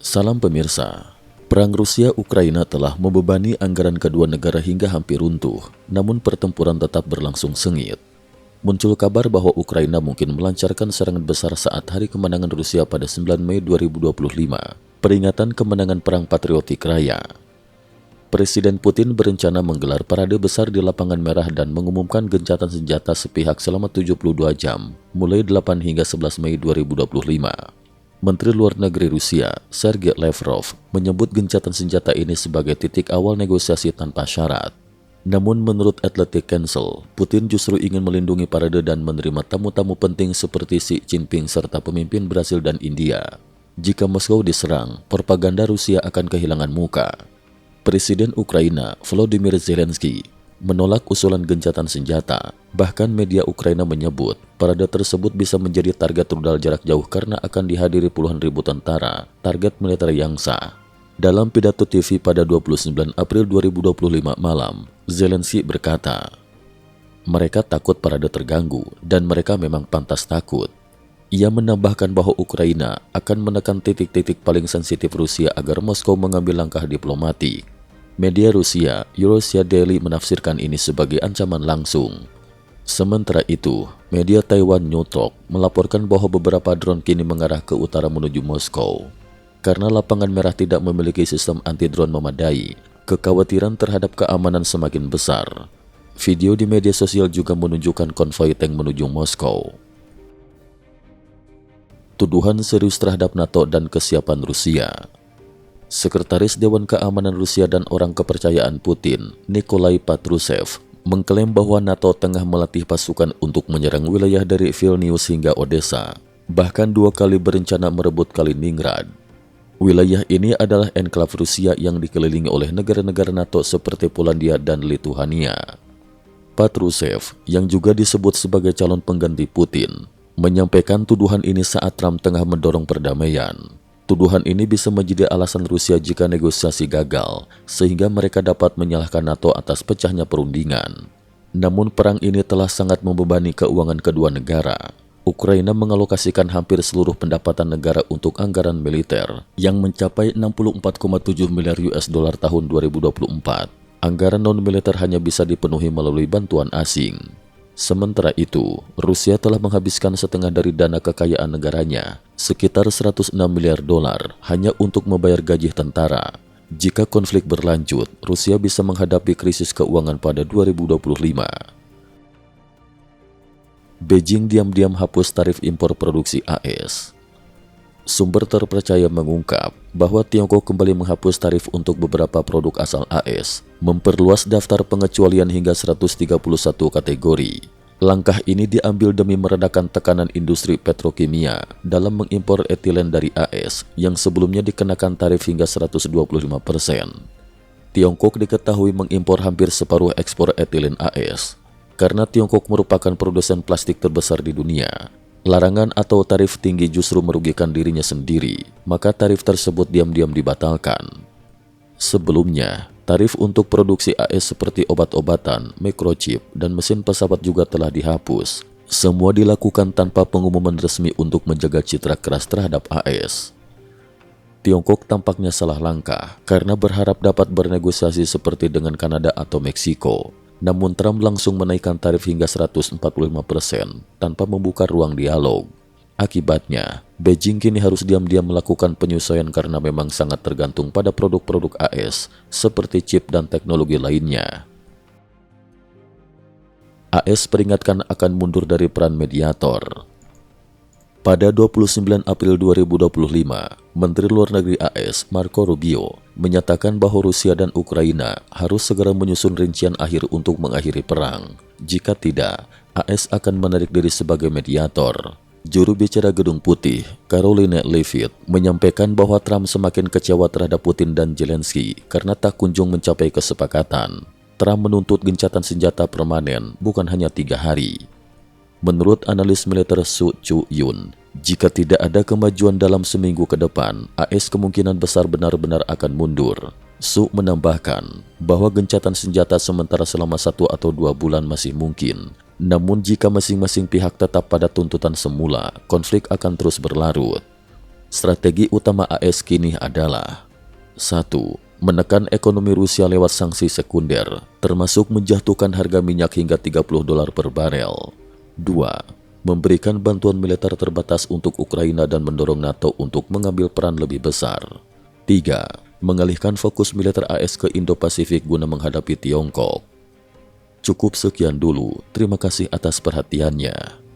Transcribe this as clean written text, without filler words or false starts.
Salam pemirsa, perang Rusia-Ukraina telah membebani anggaran kedua negara hingga hampir runtuh, namun pertempuran tetap berlangsung sengit. Muncul kabar bahwa Ukraina mungkin melancarkan serangan besar saat hari kemenangan Rusia pada 9 Mei 2025, peringatan kemenangan Perang Patriotik Raya. Presiden Putin berencana menggelar parade besar di Lapangan Merah dan mengumumkan gencatan senjata sepihak selama 72 jam, mulai 8 hingga 11 Mei 2025. Menteri Luar Negeri Rusia, Sergei Lavrov, menyebut gencatan senjata ini sebagai titik awal negosiasi tanpa syarat. Namun menurut Atlantic Council, Putin justru ingin melindungi parade dan menerima tamu-tamu penting seperti Xi Jinping serta pemimpin Brasil dan India. Jika Moskow diserang, propaganda Rusia akan kehilangan muka. Presiden Ukraina, Volodymyr Zelensky, menolak usulan gencatan senjata. Bahkan media Ukraina menyebut parade tersebut bisa menjadi target rudal jarak jauh karena akan dihadiri puluhan ribu tentara, target militer yang sah. Dalam pidato TV pada 29 April 2025 malam, Zelensky berkata, "Mereka takut parade terganggu dan mereka memang pantas takut." Ia menambahkan bahwa Ukraina akan menekan titik-titik paling sensitif Rusia agar Moskow mengambil langkah diplomatik. Media Rusia, Eurasia Daily menafsirkan ini sebagai ancaman langsung. Sementara itu, media Taiwan New Talk melaporkan bahwa beberapa drone kini mengarah ke utara menuju Moskow. Karena Lapangan Merah tidak memiliki sistem anti-drone memadai, kekhawatiran terhadap keamanan semakin besar. Video di media sosial juga menunjukkan konvoi tank menuju Moskow. Tuduhan serius terhadap NATO dan kesiapan Rusia. Sekretaris Dewan Keamanan Rusia dan orang kepercayaan Putin, Nikolai Patrushev, mengklaim bahwa NATO tengah melatih pasukan untuk menyerang wilayah dari Vilnius hingga Odessa, bahkan 2 kali berencana merebut Kaliningrad. Wilayah ini adalah enklav Rusia yang dikelilingi oleh negara-negara NATO seperti Polandia dan Lituania. Patrushev, yang juga disebut sebagai calon pengganti Putin, menyampaikan tuduhan ini saat Trump tengah mendorong perdamaian. Tuduhan ini bisa menjadi alasan Rusia jika negosiasi gagal, sehingga mereka dapat menyalahkan NATO atas pecahnya perundingan. Namun perang ini telah sangat membebani keuangan kedua negara. Ukraina mengalokasikan hampir seluruh pendapatan negara untuk anggaran militer, yang mencapai 64,7 miliar US dollar tahun 2024. Anggaran non-militer hanya bisa dipenuhi melalui bantuan asing. Sementara itu, Rusia telah menghabiskan setengah dari dana kekayaan negaranya, sekitar 106 miliar dolar, hanya untuk membayar gaji tentara. Jika konflik berlanjut, Rusia bisa menghadapi krisis keuangan pada 2025. Beijing diam-diam hapus tarif impor produksi AS. Sumber terpercaya mengungkap bahwa Tiongkok kembali menghapus tarif untuk beberapa produk asal AS, memperluas daftar pengecualian hingga 131 kategori. Langkah ini diambil demi meredakan tekanan industri petrokimia dalam mengimpor etilen dari AS yang sebelumnya dikenakan tarif hingga 125%. Tiongkok diketahui mengimpor hampir separuh ekspor etilen AS. Karena Tiongkok merupakan produsen plastik terbesar di dunia, larangan atau tarif tinggi justru merugikan dirinya sendiri, maka tarif tersebut diam-diam dibatalkan. Sebelumnya, tarif untuk produksi AS seperti obat-obatan, microchip, dan mesin pesawat juga telah dihapus. Semua dilakukan tanpa pengumuman resmi untuk menjaga citra keras terhadap AS. Tiongkok tampaknya salah langkah karena berharap dapat bernegosiasi seperti dengan Kanada atau Meksiko. Namun Trump langsung menaikkan tarif hingga 145% tanpa membuka ruang dialog. Akibatnya, Beijing kini harus diam-diam melakukan penyesuaian karena memang sangat tergantung pada produk-produk AS seperti chip dan teknologi lainnya. AS peringatkan akan mundur dari peran mediator. Pada 29 April 2025, Menteri Luar Negeri AS Marco Rubio menyatakan bahwa Rusia dan Ukraina harus segera menyusun rincian akhir untuk mengakhiri perang. Jika tidak, AS akan menarik diri sebagai mediator. Juru bicara Gedung Putih, Karoline Leavitt, menyampaikan bahwa Trump semakin kecewa terhadap Putin dan Zelensky karena tak kunjung mencapai kesepakatan. Trump menuntut gencatan senjata permanen bukan hanya 3 hari. Menurut analis militer Su Chu-yun, jika tidak ada kemajuan dalam seminggu ke depan, AS kemungkinan besar benar-benar akan mundur. Su menambahkan bahwa gencatan senjata sementara selama 1 atau 2 bulan masih mungkin. Namun jika masing-masing pihak tetap pada tuntutan semula, konflik akan terus berlarut. Strategi utama AS kini adalah 1. Menekan ekonomi Rusia lewat sanksi sekunder, termasuk menjatuhkan harga minyak hingga $30 per barel. 2. Memberikan bantuan militer terbatas untuk Ukraina dan mendorong NATO untuk mengambil peran lebih besar. 3. Mengalihkan fokus militer AS ke Indo-Pasifik guna menghadapi Tiongkok. Cukup sekian dulu, terima kasih atas perhatiannya.